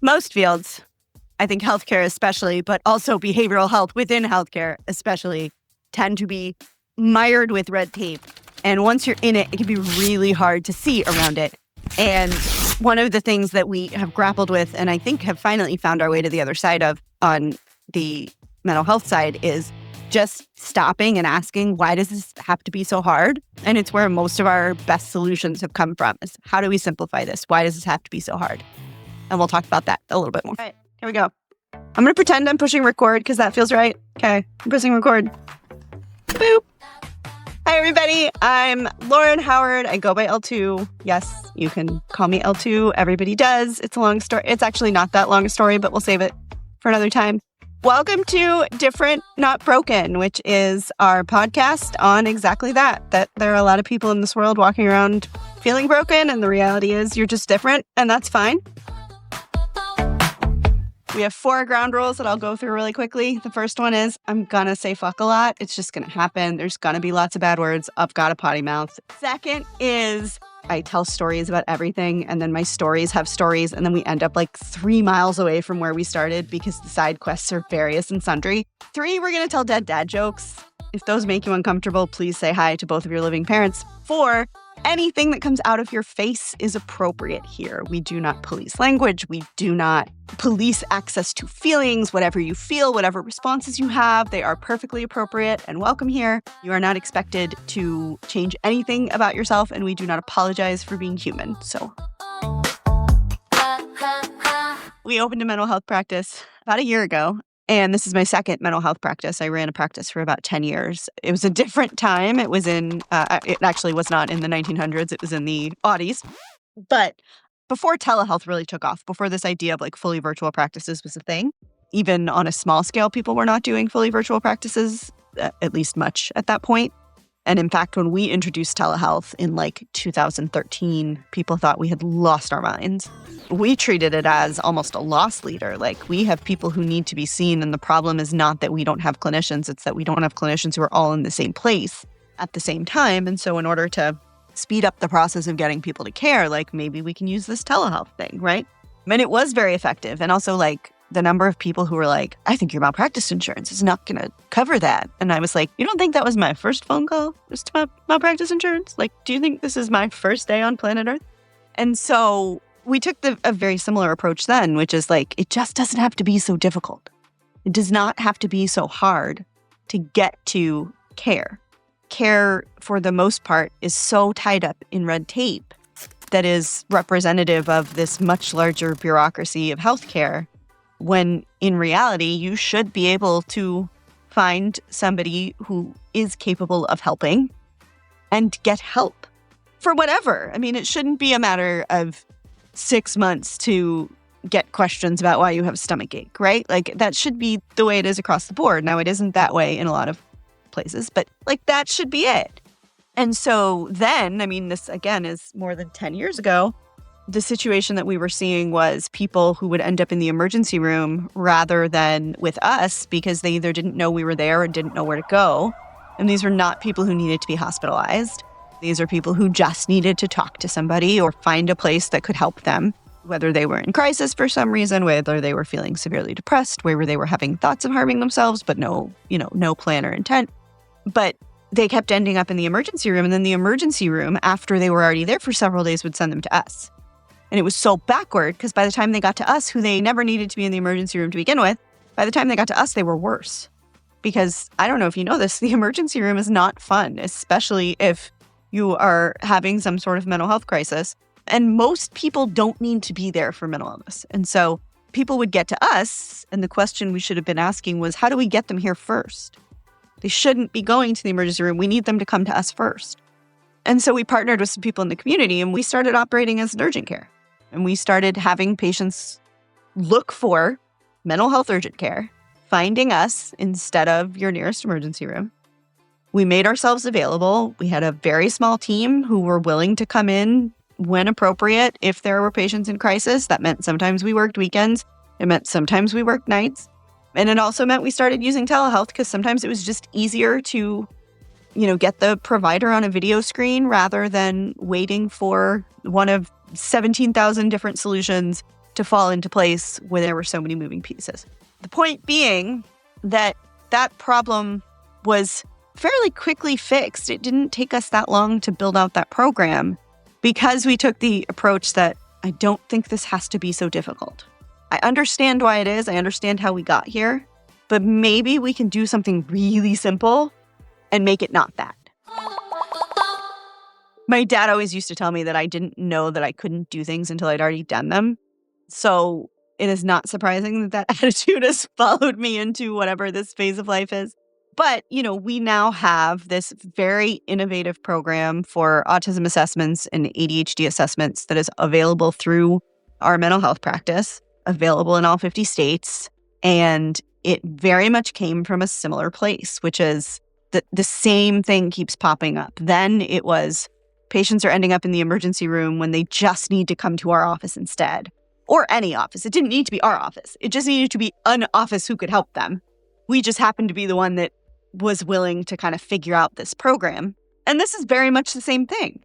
most fields, I think healthcare especially, but also behavioral health within healthcare especially, tend to be mired with red tape. And once you're in it, it can be really hard to see around it. And one of the things that we have grappled with, and I think have finally found our way to the other side of on the mental health side, is just stopping and asking, why does this have to be so hard? And it's where most of our best solutions have come from, is how do we simplify this? Why does this have to be so hard? And we'll talk about that a little bit more. All right, here we go. I'm going to pretend I'm pushing record because that feels right. Okay, I'm pressing record. Boop. Hi, everybody. I'm Lauren Howard. I go by L2. Yes, you can call me L2. Everybody does. It's a long story. It's actually not that long a story, but we'll save it for another time. Welcome to Different, Not Broken, which is our podcast on exactly that there are a lot of people in this world walking around feeling broken, and the reality is you're just different, and that's fine. We have 4 ground rules that I'll go through really quickly. The first one is I'm going to say fuck a lot. It's just going to happen. There's going to be lots of bad words. I've got a potty mouth. Second is I tell stories about everything, and then my stories have stories, and then we end up like 3 miles away from where we started because the side quests are various and sundry. 3, we're going to tell dead dad jokes. If those make you uncomfortable, please say hi to both of your living parents. 4, anything that comes out of your face is appropriate here. We do not police language. We do not police access to feelings. Whatever you feel, whatever responses you have, they are perfectly appropriate and welcome here. You are not expected to change anything about yourself, and we do not apologize for being human. So we opened a mental health practice about a year ago. And this is my second mental health practice. I ran a practice for about 10 years. It was a different time. It was it actually was not in the 1900s. It was in the aughties. But before telehealth really took off, before this idea of like fully virtual practices was a thing, even on a small scale, people were not doing fully virtual practices, at least much at that point. And in fact, when we introduced telehealth in like 2013, people thought we had lost our minds. We treated it as almost a loss leader. Like, we have people who need to be seen, and the problem is not that we don't have clinicians, it's that we don't have clinicians who are all in the same place at the same time. And so in order to speed up the process of getting people to care, like, maybe we can use this telehealth thing, right? And it was very effective. And also, like, the number of people who were like, I think your malpractice insurance is not going to cover that. And I was like, you don't think that was my first phone call just to malpractice insurance? Like, do you think this is my first day on planet Earth? And so we took a very similar approach then, which is like, it just doesn't have to be so difficult. It does not have to be so hard to get to care. Care, for the most part, is so tied up in red tape that is representative of this much larger bureaucracy of healthcare, when in reality, you should be able to find somebody who is capable of helping and get help for whatever. I mean, it shouldn't be a matter of 6 months to get questions about why you have a stomach ache, right? Like, that should be the way it is across the board. Now, it isn't that way in a lot of places, but like, that should be it. And so then, I mean, this again is more than 10 years ago. The situation that we were seeing was people who would end up in the emergency room rather than with us because they either didn't know we were there or didn't know where to go. And these were not people who needed to be hospitalized. These are people who just needed to talk to somebody or find a place that could help them, whether they were in crisis for some reason, whether they were feeling severely depressed, whether they were having thoughts of harming themselves, but no plan or intent. But they kept ending up in the emergency room. And then the emergency room, after they were already there for several days, would send them to us. And it was so backward because by the time they got to us, who they never needed to be in the emergency room to begin with, by the time they got to us, they were worse. Because I don't know if you know this, the emergency room is not fun, especially if you are having some sort of mental health crisis. And most people don't need to be there for mental illness. And so people would get to us, and the question we should have been asking was, how do we get them here first? They shouldn't be going to the emergency room. We need them to come to us first. And so we partnered with some people in the community, and we started operating as an urgent care. And we started having patients look for mental health urgent care, finding us instead of your nearest emergency room. We made ourselves available. We had a very small team who were willing to come in when appropriate if there were patients in crisis. That meant sometimes we worked weekends. It meant sometimes we worked nights. And it also meant we started using telehealth because sometimes it was just easier to, get the provider on a video screen rather than waiting for one of 17,000 different solutions to fall into place where there were so many moving pieces. The point being that that problem was fairly quickly fixed. It didn't take us that long to build out that program because we took the approach that I don't think this has to be so difficult. I understand why it is. I understand how we got here, but maybe we can do something really simple and make it not that. My dad always used to tell me that I didn't know that I couldn't do things until I'd already done them. So it is not surprising that that attitude has followed me into whatever this phase of life is. But, we now have this very innovative program for autism assessments and ADHD assessments that is available through our mental health practice, available in all 50 states. And it very much came from a similar place, which is that the same thing keeps popping up. Then it was patients are ending up in the emergency room when they just need to come to our office instead, or any office. It didn't need to be our office. It just needed to be an office who could help them. We just happened to be the one that was willing to kind of figure out this program. And this is very much the same thing.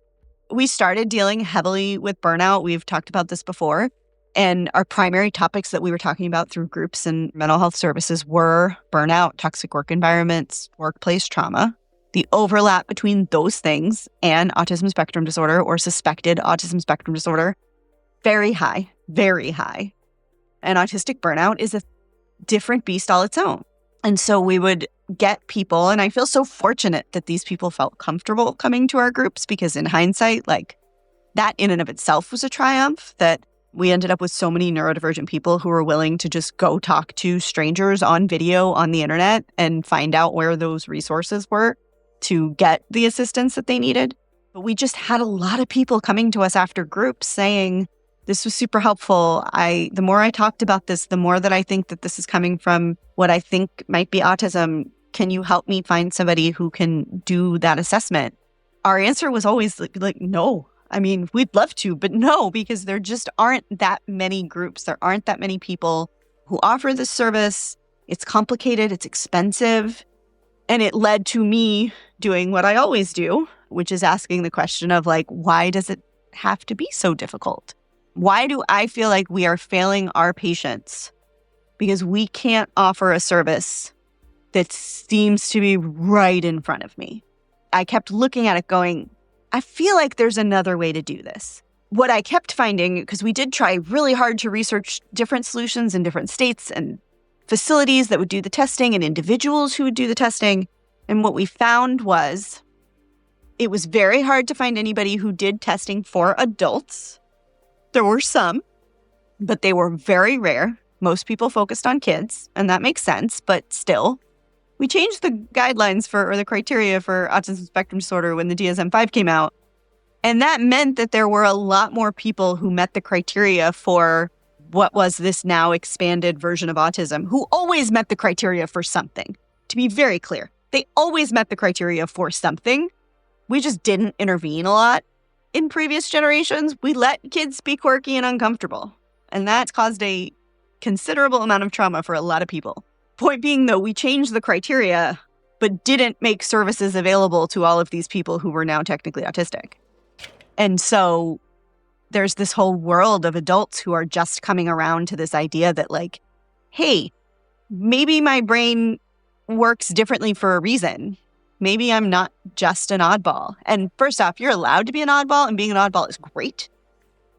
We started dealing heavily with burnout. We've talked about this before. And our primary topics that we were talking about through groups and mental health services were burnout, toxic work environments, workplace trauma. The overlap between those things and autism spectrum disorder or suspected autism spectrum disorder, very high, very high. And autistic burnout is a different beast all its own. And so we would get people, and I feel so fortunate that these people felt comfortable coming to our groups because in hindsight, that in and of itself was a triumph that we ended up with so many neurodivergent people who were willing to just go talk to strangers on video on the internet and find out where those resources were to get the assistance that they needed. But we just had a lot of people coming to us after groups saying, this was super helpful. The more I talked about this, the more that I think that this is coming from what I think might be autism. Can you help me find somebody who can do that assessment? Our answer was always no. I mean, we'd love to, but no, because there just aren't that many groups. There aren't that many people who offer this service. It's complicated. It's expensive. And it led to me doing what I always do, which is asking the question of why does it have to be so difficult? Why do I feel like we are failing our patients because we can't offer a service that seems to be right in front of me? I kept looking at it going, I feel like there's another way to do this. What I kept finding, because we did try really hard to research different solutions in different states and facilities that would do the testing and individuals who would do the testing. And what we found was it was very hard to find anybody who did testing for adults. There were some, but they were very rare. Most people focused on kids, and that makes sense, but still. We changed the guidelines or the criteria for autism spectrum disorder when the DSM-5 came out, and that meant that there were a lot more people who met the criteria for what was this now expanded version of autism, who always met the criteria for something. To be very clear, they always met the criteria for something. We just didn't intervene a lot. In previous generations, we let kids be quirky and uncomfortable, and that's caused a considerable amount of trauma for a lot of people. Point being, though, we changed the criteria, but didn't make services available to all of these people who were now technically autistic. And so there's this whole world of adults who are just coming around to this idea that hey, maybe my brain works differently for a reason. Maybe I'm not just an oddball. And first off, you're allowed to be an oddball, and being an oddball is great.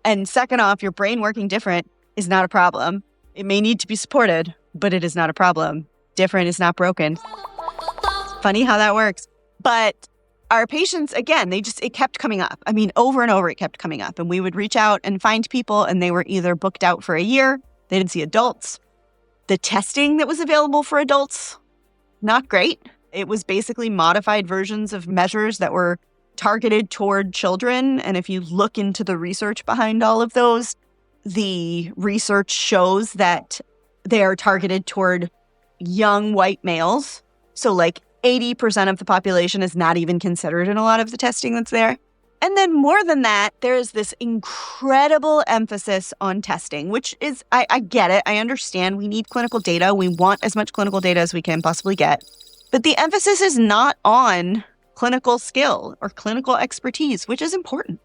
And second off, your brain working different is not a problem. It may need to be supported, but it is not a problem. Different is not broken. Funny how that works. But our patients, again, it kept coming up. I mean, over and over, it kept coming up. And we would reach out and find people, and they were either booked out for a year. They didn't see adults. The testing that was available for adults, not great. It was basically modified versions of measures that were targeted toward children. And if you look into the research behind all of those, the research shows that they are targeted toward young white males. So 80% of the population is not even considered in a lot of the testing that's there. And then more than that, there's this incredible emphasis on testing, which is, I get it. I understand we need clinical data. We want as much clinical data as we can possibly get. But the emphasis is not on clinical skill or clinical expertise, which is important.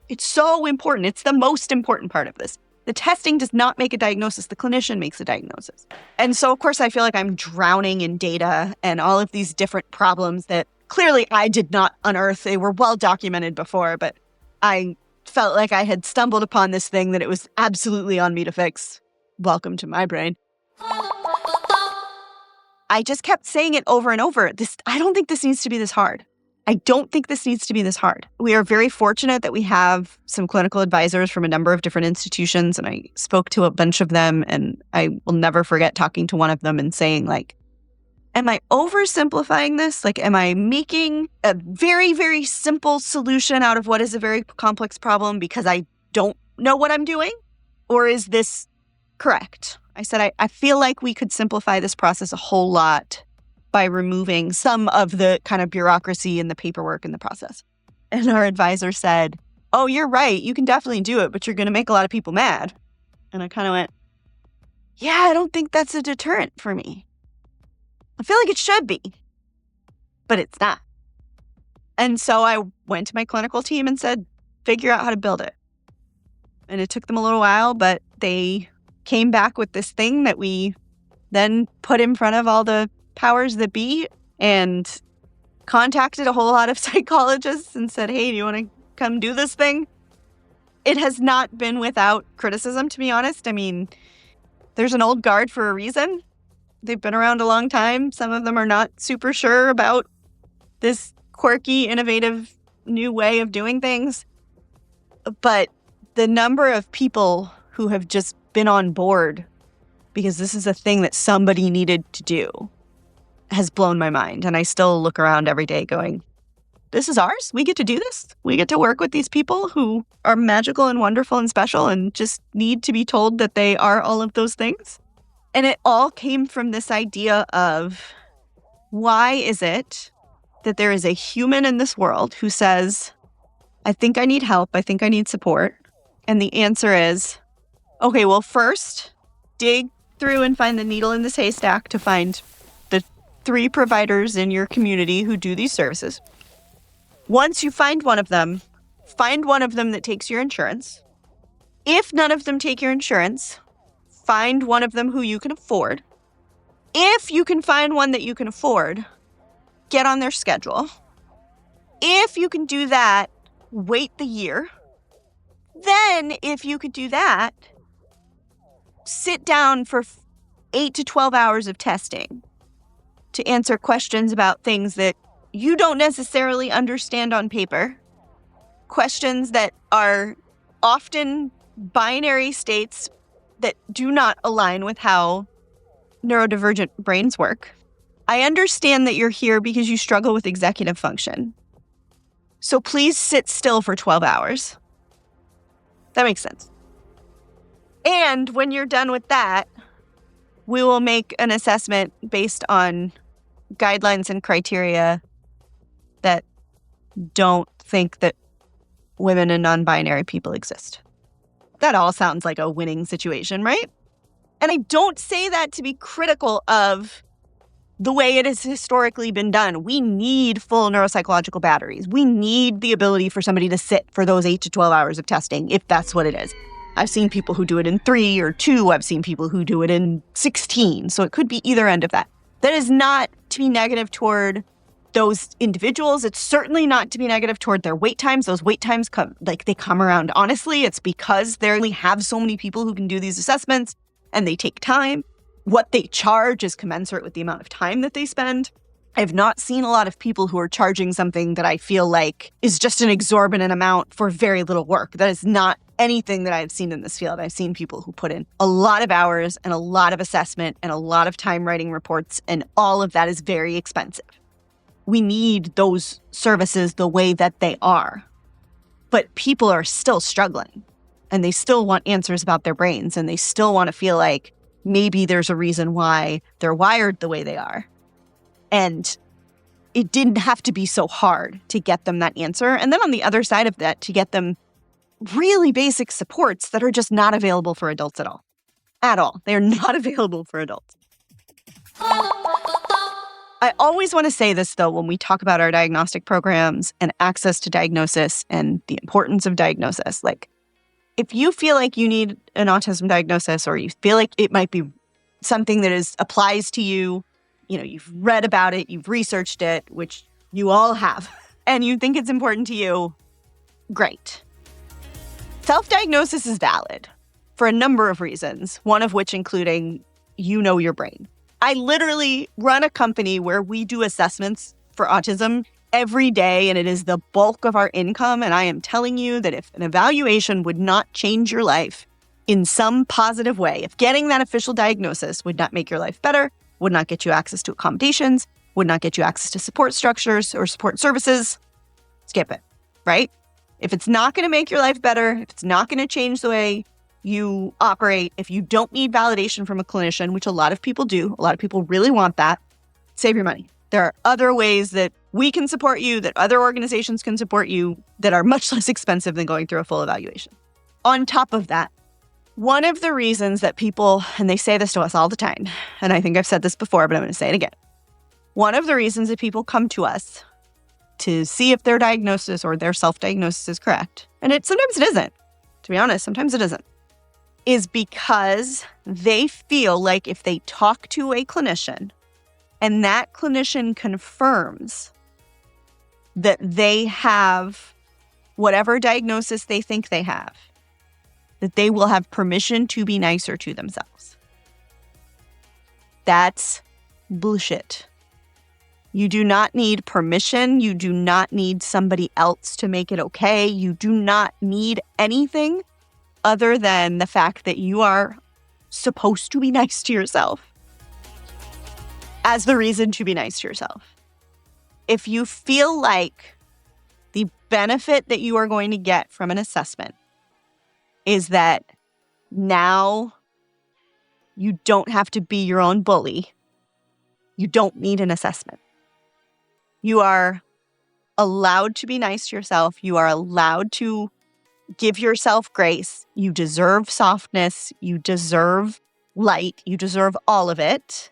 It's so important. It's the most important part of this. The testing does not make a diagnosis. The clinician makes a diagnosis. And so, of course, I feel like I'm drowning in data and all of these different problems that clearly I did not unearth. They were well documented before, but I felt like I had stumbled upon this thing that it was absolutely on me to fix. Welcome to my brain. I just kept saying it over and over. I don't think this needs to be this hard. I don't think this needs to be this hard. We are very fortunate that we have some clinical advisors from a number of different institutions, and I spoke to a bunch of them, and I will never forget talking to one of them and saying, like, am I oversimplifying this? Like, am I making a very, very simple solution out of what is a very complex problem because I don't know what I'm doing? Or is this correct? I said, I feel like we could simplify this process a whole lot by removing some of the kind of bureaucracy and the paperwork in the process. And our advisor said, oh, you're right. You can definitely do it, but you're going to make a lot of people mad. And I kind of went, yeah, I don't think that's a deterrent for me. I feel like it should be, but it's not. And so I went to my clinical team and said, figure out how to build it. And it took them a little while, but they came back with this thing that we then put in front of all the powers that be and contacted a whole lot of psychologists and said, hey, do you want to come do this thing? It has not been without criticism, to be honest. I mean, there's an old guard for a reason. They've been around a long time. Some of them are not super sure about this quirky, innovative, new way of doing things. But the number of people who have just been on board because this is a thing that somebody needed to do has blown my mind. And I still look around every day going, this is ours. We get to do this. We get to work with these people who are magical and wonderful and special and just need to be told that they are all of those things. And it all came from this idea of, why is it that there is a human in this world who says, I think I need help. I think I need support. And the answer is, okay, well, first, dig through and find the needle in this haystack to find the 3 providers in your community who do these services. Once you find one of them that takes your insurance. If none of them take your insurance, find one of them who you can afford. If you can find one that you can afford, get on their schedule. If you can do that, wait the year. Then, if you could do that, sit down for 8 to 12 hours of testing to answer questions about things that you don't necessarily understand on paper, questions that are often binary states that do not align with how neurodivergent brains work. I understand that you're here because you struggle with executive function. So please sit still for 12 hours. That makes sense. And when you're done with that, we will make an assessment based on guidelines and criteria that don't think that women and non-binary people exist. That all sounds like a winning situation, right? And I don't say that to be critical of the way it has historically been done. We need full neuropsychological batteries. We need the ability for somebody to sit for those 8 to 12 hours of testing, if that's what it is. I've seen people who do it in 3 or 2. I've seen people who do it in 16. So it could be either end of that. That is not to be negative toward those individuals. It's certainly not to be negative toward their wait times. Those wait times come around. Honestly, it's because they only have so many people who can do these assessments and they take time. What they charge is commensurate with the amount of time that they spend. I have not seen a lot of people who are charging something that I feel like is just an exorbitant amount for very little work. That is not anything that I've seen in this field. I've seen people who put in a lot of hours and a lot of assessment and a lot of time writing reports, and all of that is very expensive. We need those services the way that they are. But people are still struggling, and they still want answers about their brains, and they still want to feel like maybe there's a reason why they're wired the way they are. And it didn't have to be so hard to get them that answer. And then on the other side of that, to get them really basic supports that are just not available for adults at all. At all. They're not available for adults. I always want to say this, though, when we talk about our diagnostic programs and access to diagnosis and the importance of diagnosis. If you feel like you need an autism diagnosis, or you feel like it might be something that applies to you, you've read about it, you've researched it, which you all have, and you think it's important to you, great. Self-diagnosis is valid for a number of reasons, one of which including your brain. I literally run a company where we do assessments for autism every day, and it is the bulk of our income. And I am telling you that if an evaluation would not change your life in some positive way, if getting that official diagnosis would not make your life better, would not get you access to accommodations, would not get you access to support structures or support services, skip it, right? If it's not going to make your life better, if it's not going to change the way you operate, if you don't need validation from a clinician, which a lot of people do, a lot of people really want that, save your money. There are other ways that we can support you, that other organizations can support you, that are much less expensive than going through a full evaluation. On top of that, one of the reasons that people, and they say this to us all the time, and I think I've said this before, but I'm going to say it again. One of the reasons that people come to us to see if their diagnosis or their self-diagnosis is correct, and sometimes it isn't, to be honest, sometimes it isn't, is because they feel like if they talk to a clinician and that clinician confirms that they have whatever diagnosis they think they have, that they will have permission to be nicer to themselves. That's bullshit. You do not need permission. You do not need somebody else to make it okay. You do not need anything other than the fact that you are supposed to be nice to yourself as the reason to be nice to yourself. If you feel like the benefit that you are going to get from an assessment is that now you don't have to be your own bully, you don't need an assessment. You are allowed to be nice to yourself. You are allowed to give yourself grace. You deserve softness. You deserve light. You deserve all of it.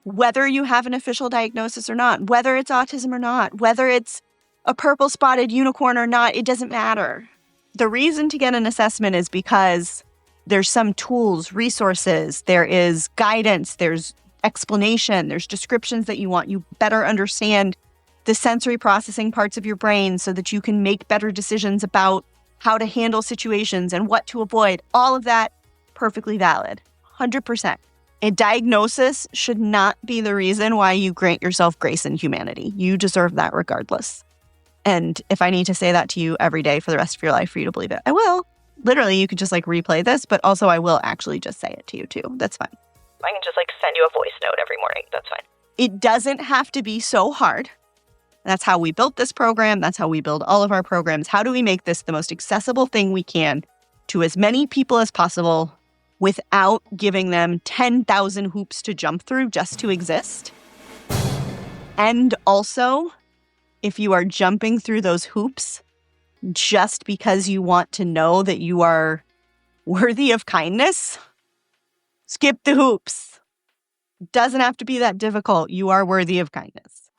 Whether you have an official diagnosis or not, whether it's autism or not, whether it's a purple spotted unicorn or not, it doesn't matter. The reason to get an assessment is because there's some tools, resources, there is guidance, there's explanation, there's descriptions that you want. You better understand the sensory processing parts of your brain so that you can make better decisions about how to handle situations and what to avoid. All of that, perfectly valid, 100%. A diagnosis should not be the reason why you grant yourself grace and humanity. You deserve that regardless. And if I need to say that to you every day for the rest of your life for you to believe it, I will. Literally, you could just replay this, but also I will actually just say it to you too. That's fine. I can just send you a voice note every morning. That's fine. It doesn't have to be so hard. That's how we built this program. That's how we build all of our programs. How do we make this the most accessible thing we can to as many people as possible without giving them 10,000 hoops to jump through just to exist? And also, if you are jumping through those hoops just because you want to know that you are worthy of kindness, skip the hoops. It doesn't have to be that difficult. You are worthy of kindness.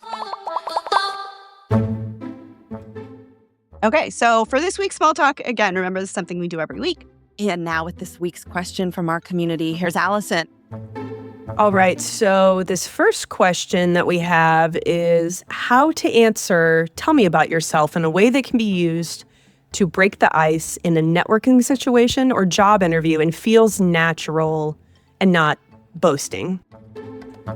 Okay, so for this week's small talk, again, remember this is something we do every week. And now with this week's question from our community, here's Allison. All right, so this first question that we have is how to answer, tell me about yourself in a way that can be used to break the ice in a networking situation or job interview and feels natural and not boasting.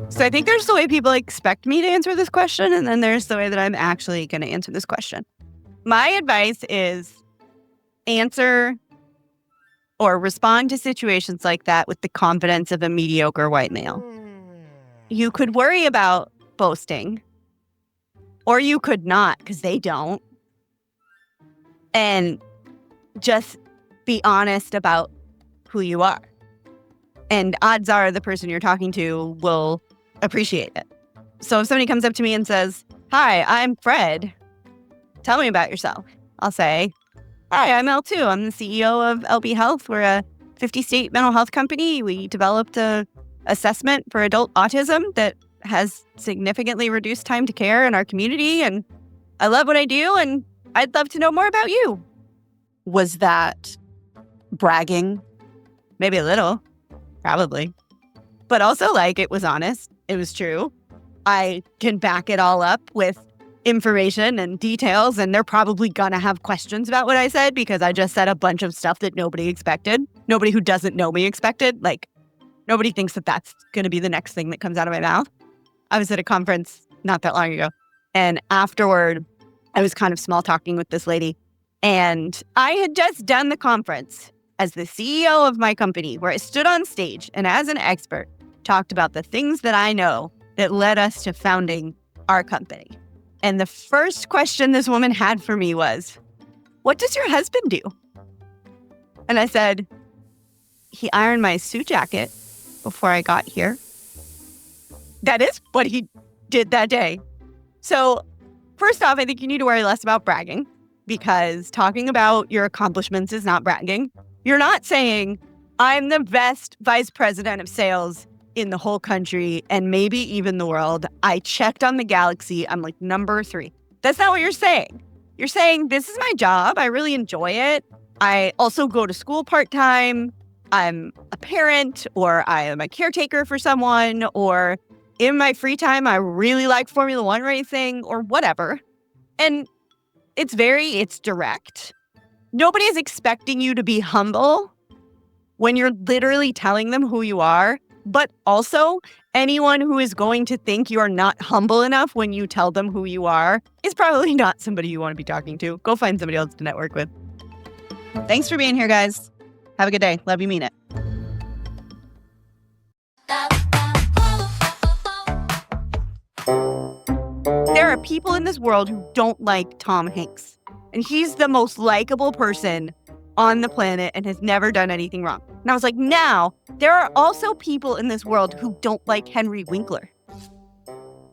So I think there's the way people expect me to answer this question, and then there's the way that I'm actually going to answer this question. My advice is answer or respond to situations like that with the confidence of a mediocre white male. You could worry about boasting, or you could not, because they don't. And just be honest about who you are. And odds are the person you're talking to will appreciate it. So if somebody comes up to me and says, "Hi, I'm Fred. Tell me about yourself." I'll say, "Hi, I'm L2. I'm the CEO of LB Health. We're a 50-state mental health company. We developed a assessment for adult autism that has significantly reduced time to care in our community. And I love what I do, and I'd love to know more about you." Was that bragging, maybe a little, probably. But also, like, it was honest. It was true. I can back it all up with information and details, and they're probably going to have questions about what I said because I just said a bunch of stuff that nobody expected. Nobody who doesn't know me expected. Like, nobody thinks that that's going to be the next thing that comes out of my mouth. I was at a conference not that long ago, and afterward, I was kind of small talking with this lady, and I had just done the conference as the CEO of my company, where I stood on stage and as an expert talked about the things that I know that led us to founding our company. And the first question this woman had for me was, "What does your husband do?" And I said, "He ironed my suit jacket before I got here." That is what he did that day. So first off, I think you need to worry less about bragging, because talking about your accomplishments is not bragging. You're not saying, "I'm the best vice president of sales in the whole country and maybe even the world. I checked on the galaxy. I'm like number 3. That's not what you're saying. You're saying, "This is my job. I really enjoy it. I also go to school part-time. I'm a parent, or I am a caretaker for someone, or in my free time, I really like Formula One racing," or whatever. And it's direct. Nobody is expecting you to be humble when you're literally telling them who you are. But also, anyone who is going to think you are not humble enough when you tell them who you are is probably not somebody you want to be talking to. Go find somebody else to network with. Thanks for being here, guys. Have a good day. Love you, mean it. There are people in this world who don't like Tom Hanks, and he's the most likable person on the planet and has never done anything wrong. And I was like, now, there are also people in this world who don't like Henry Winkler.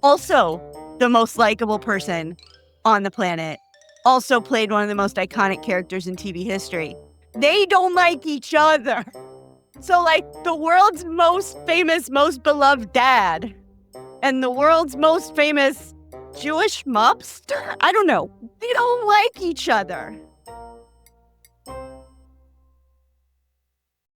Also the most likable person on the planet. Also played one of the most iconic characters in TV history. They don't like each other. So, like, the world's most famous, most beloved dad and the world's most famous Jewish mobster? I don't know. They don't like each other.